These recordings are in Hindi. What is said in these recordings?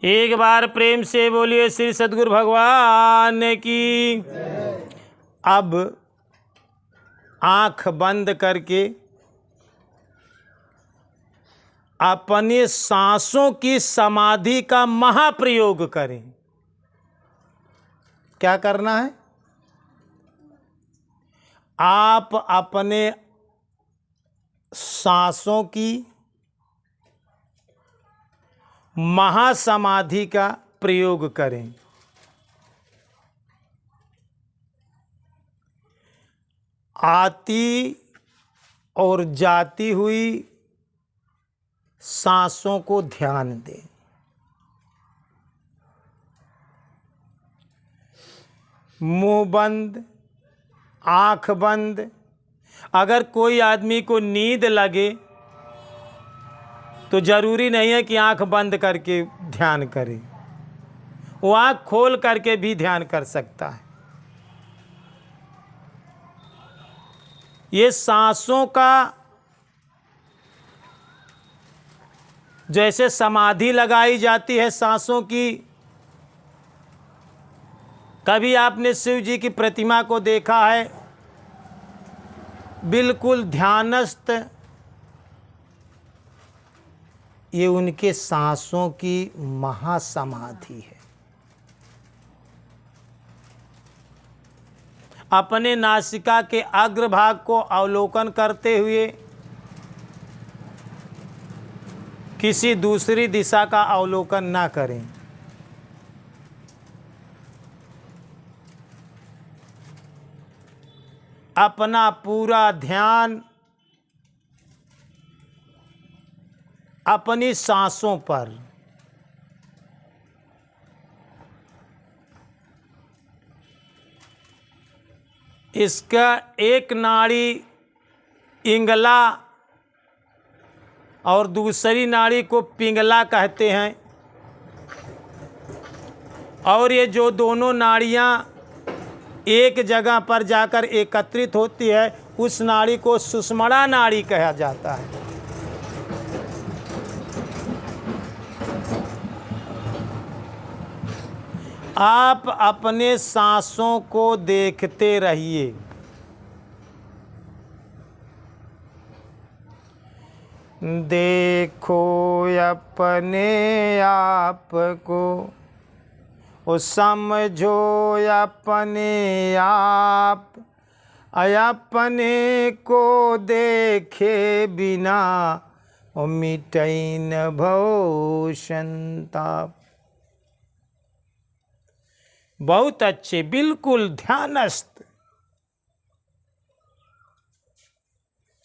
एक बार प्रेम से बोलिए श्री सद्गुरु भगवान की। अब आँख बंद करके अपने सांसों की समाधि का महाप्रयोग करें। क्या करना है? आप अपने सांसों की महासमाधि का प्रयोग करें। आती और जाती हुई सांसों को ध्यान दें। मुंह बंद, आँख बंद। अगर कोई आदमी को नींद लगे तो जरूरी नहीं है कि आँख बंद करके ध्यान करे, वो आँख खोल करके भी ध्यान कर सकता है। ये सांसों का जैसे समाधि लगाई जाती है सांसों की। कभी आपने शिव जी की प्रतिमा को देखा है, बिल्कुल ध्यानस्थ। ये उनके सांसों की महासमाधि है। अपने नासिका के अग्रभाग को अवलोकन करते हुए किसी दूसरी दिशा का अवलोकन ना करें। अपना पूरा ध्यान अपनी सांसों पर। इसका एक नाड़ी इंगला और दूसरी नाड़ी को पिंगला कहते हैं। और ये जो दोनों नाड़ियाँ एक जगह पर जाकर एकत्रित होती है, उस नाड़ी को सुषुम्ना नाड़ी कहा जाता है। आप अपने सांसों को देखते रहिए। देखो अपने आप को, ओ समझो अपने आप, अपने को देखे बिना ओ मिटै न भव संताप। बहुत अच्छे, बिल्कुल ध्यानस्थ।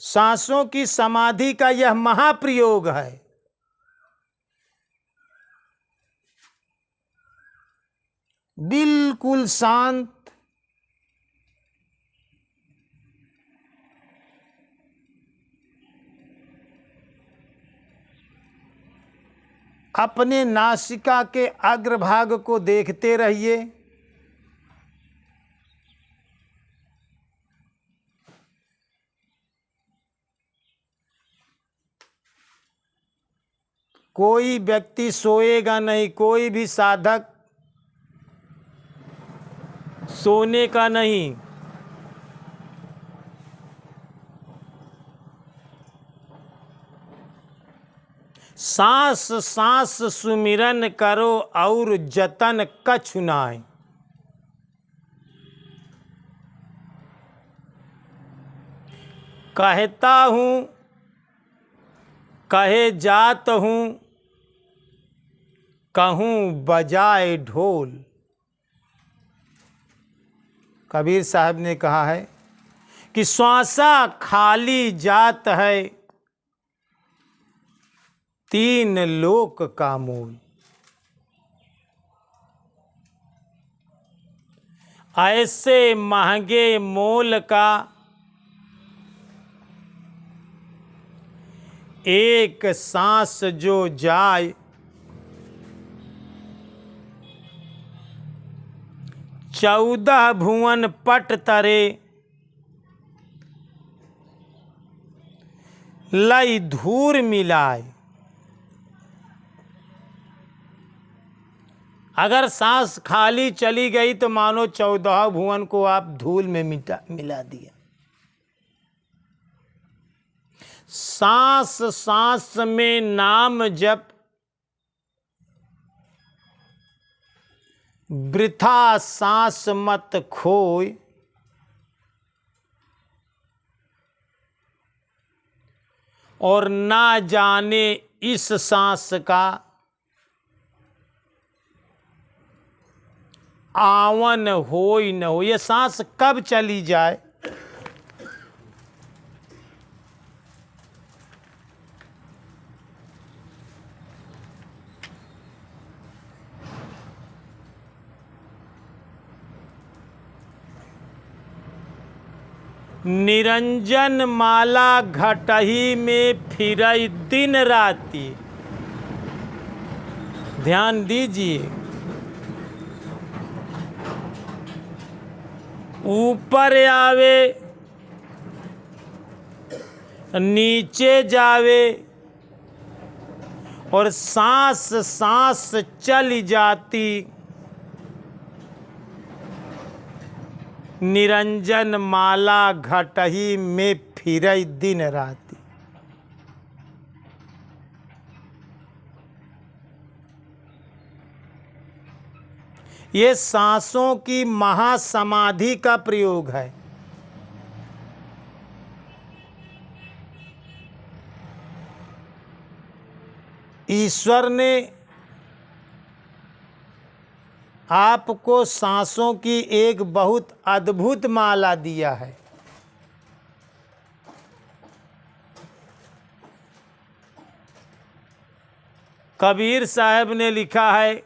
सांसों की समाधि का यह महाप्रयोग है। बिल्कुल शांत, अपने नासिका के अग्रभाग को देखते रहिए। कोई व्यक्ति सोएगा नहीं, कोई भी साधक सोने का नहीं। सांस सांस सुमिरन करो और जतन कछु नाय। कहता हूँ, कहे जात हूँ, कहूँ बजाए ढोल। कबीर साहब ने कहा है कि श्वासा खाली जात है, तीन लोक का मूल। ऐसे महंगे मोल का एक सांस जो जाए, 14 भुवन पट तरे लई धूर मिलाए। अगर सांस खाली चली गई तो मानो 14 भुवन को आप धूल में मिला दिया। सांस सांस में नाम जप, वृथा सांस मत खोय। और ना जाने इस सांस का आवन होय न हो। ये सांस कब चली जाए, निरंजन माला घटही में फिरई दिन राती। ध्यान दीजिए, ऊपर आवे नीचे जावे और सांस सांस चली जाती। निरंजन माला घटही में फिरई दिन राती। ये सांसों की महासमाधि का प्रयोग है। ईश्वर ने आपको सांसों की एक बहुत अद्भुत माला दिया है। कबीर साहब ने लिखा है,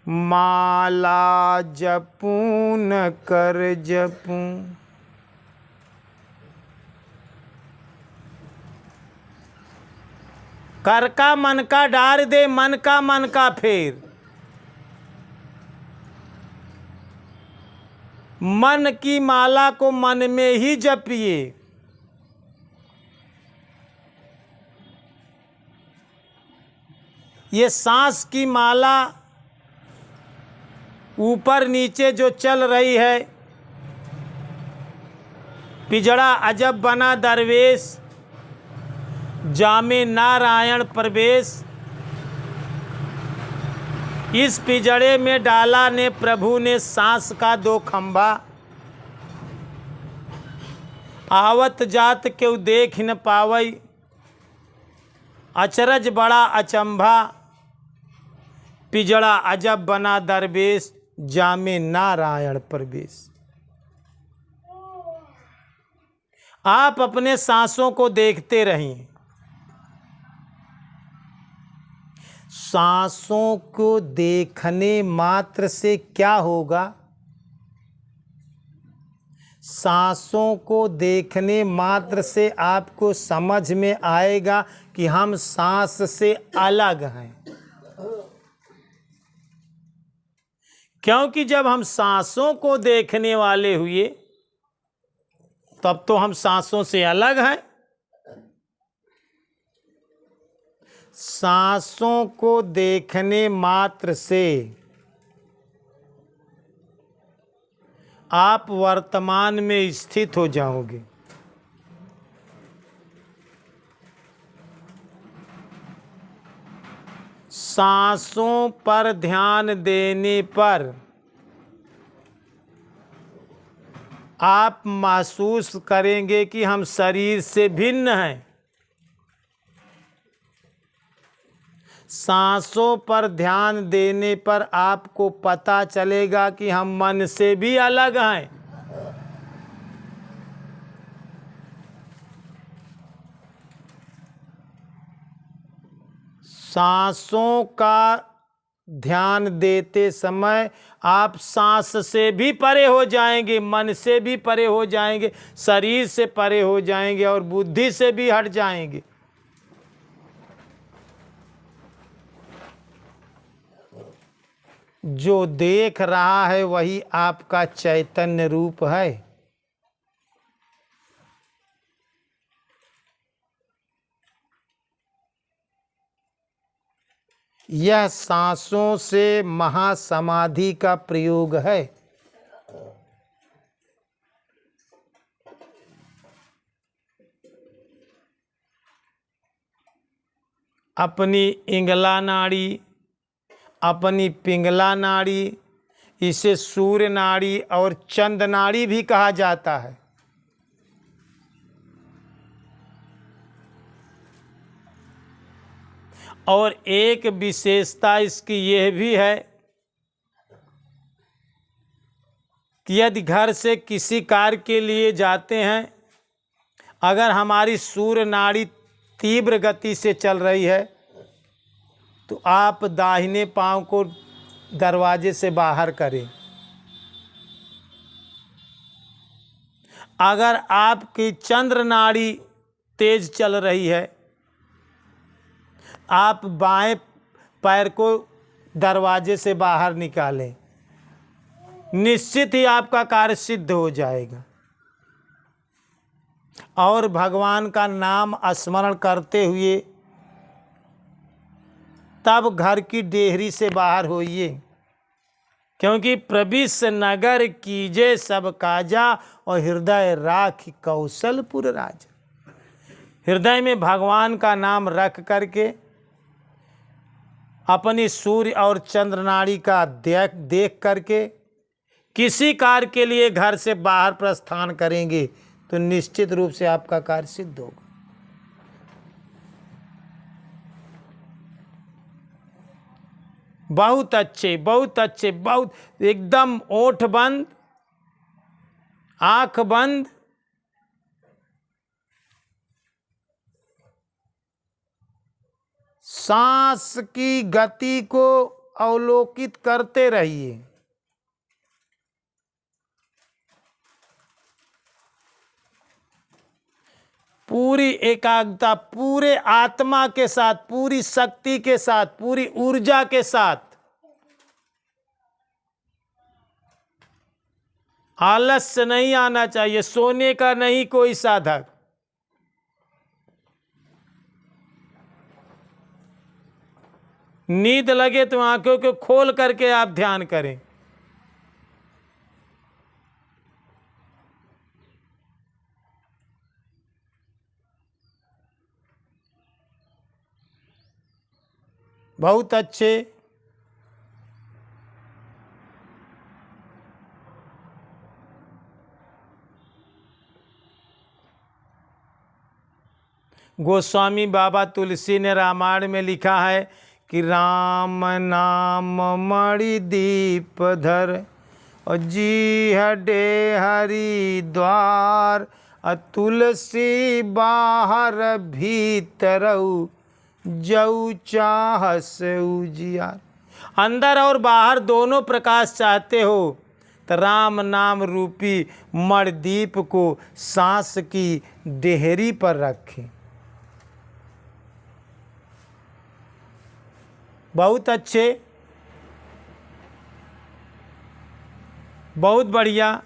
माला जपूं न कर जपूं, कर का मन का डार दे, मन का फेर। मन की माला को मन में ही जपिए। ये सांस की माला ऊपर नीचे जो चल रही है, पिजड़ा अजब बना दरवेश, जामे नारायण प्रवेश। इस पिजड़े में डाला ने प्रभु ने सांस का 2 खंभा। आवत जात क्यों देख न पावई, अचरज बड़ा अचंभा। पिजड़ा अजब बना दरवेश, जामे नारायण प्रवेश। आप अपने सांसों को देखते रहिए। सांसों को देखने मात्र से क्या होगा? सांसों को देखने मात्र से आपको समझ में आएगा कि हम सांस से अलग हैं। क्योंकि जब हम सांसों को देखने वाले हुए तब तो हम सांसों से अलग हैं। सांसों को देखने मात्र से आप वर्तमान में स्थित हो जाओगे। सांसों पर ध्यान देने पर आप महसूस करेंगे कि हम शरीर से भिन्न हैं। सांसों पर ध्यान देने पर आपको पता चलेगा कि हम मन से भी अलग हैं। सांसों का ध्यान देते समय आप सांस से भी परे हो जाएंगे, मन से भी परे हो जाएंगे, शरीर से परे हो जाएंगे और बुद्धि से भी हट जाएंगे। जो देख रहा है वही आपका चैतन्य रूप है। यह सांसों से महासमाधि का प्रयोग है। अपनी इंगला नाड़ी, अपनी पिंगला नाड़ी, इसे सूर्य नाड़ी और चंद नाड़ी भी कहा जाता है। और एक विशेषता इसकी यह भी है कि यदि घर से किसी कार्य के लिए जाते हैं, अगर हमारी सूर्य नाड़ी तीव्र गति से चल रही है तो आप दाहिने पांव को दरवाजे से बाहर करें। अगर आपकी चंद्र नाड़ी तेज चल रही है, आप बाएं पैर को दरवाजे से बाहर निकालें, निश्चित ही आपका कार्य सिद्ध हो जाएगा। और भगवान का नाम स्मरण करते हुए तब घर की डेहरी से बाहर होइए, क्योंकि प्रविश नगर कीजे सब काजा और हृदय राख कौशलपुर राजा। हृदय में भगवान का नाम रख करके अपनी सूर्य और चंद्र नाड़ी का देख करके किसी कार्य के लिए घर से बाहर प्रस्थान करेंगे तो निश्चित रूप से आपका कार्य सिद्ध होगा। बहुत अच्छे, बहुत अच्छे, बहुत एकदम ओठ बंद, आंख बंद, सांस की गति को अवलोकित करते रहिए। पूरी एकाग्रता, पूरे आत्मा के साथ, पूरी शक्ति के साथ, पूरी ऊर्जा के साथ। आलस्य नहीं आना चाहिए, सोने का नहीं कोई साधक। नींद लगे तो आंखों को खोल करके आप ध्यान करें। बहुत अच्छे। गोस्वामी बाबा तुलसी ने रामायण में लिखा है कि राम नाम मणि दीप धर और जी हडे हरि द्वार, तुलसी बाहर भीतरऊ जऊ चाहस उजियार। अंदर और बाहर दोनों प्रकाश चाहते हो तो राम नाम रूपी मणिदीप को सांस की डेहरी पर रखें। बहुत अच्छे, बहुत बढ़िया।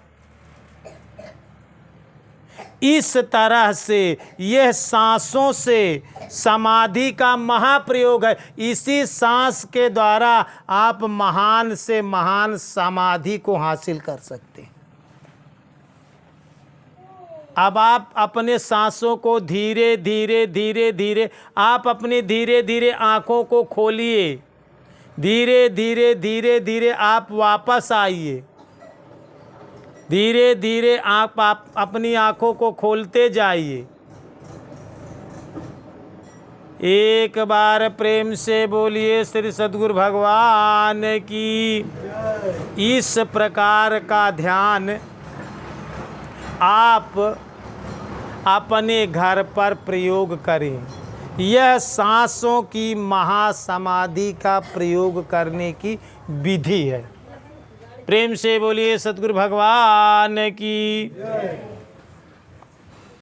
इस तरह से यह सांसों से समाधि का महाप्रयोग है। इसी सांस के द्वारा आप महान से महान समाधि को हासिल कर सकते हैं। अब आप अपने सांसों को धीरे धीरे धीरे धीरे आप अपनी धीरे धीरे आँखों को खोलिए। धीरे धीरे धीरे धीरे आप वापस आइए। धीरे धीरे आप अपनी आँखों को खोलते जाइए। एक बार प्रेम से बोलिए श्री सद्गुरु भगवान की। इस प्रकार का ध्यान आप अपने घर पर प्रयोग करें। यह सांसों की महासमाधि का प्रयोग करने की विधि है। प्रेम से बोलिए सद्गुरु भगवान की।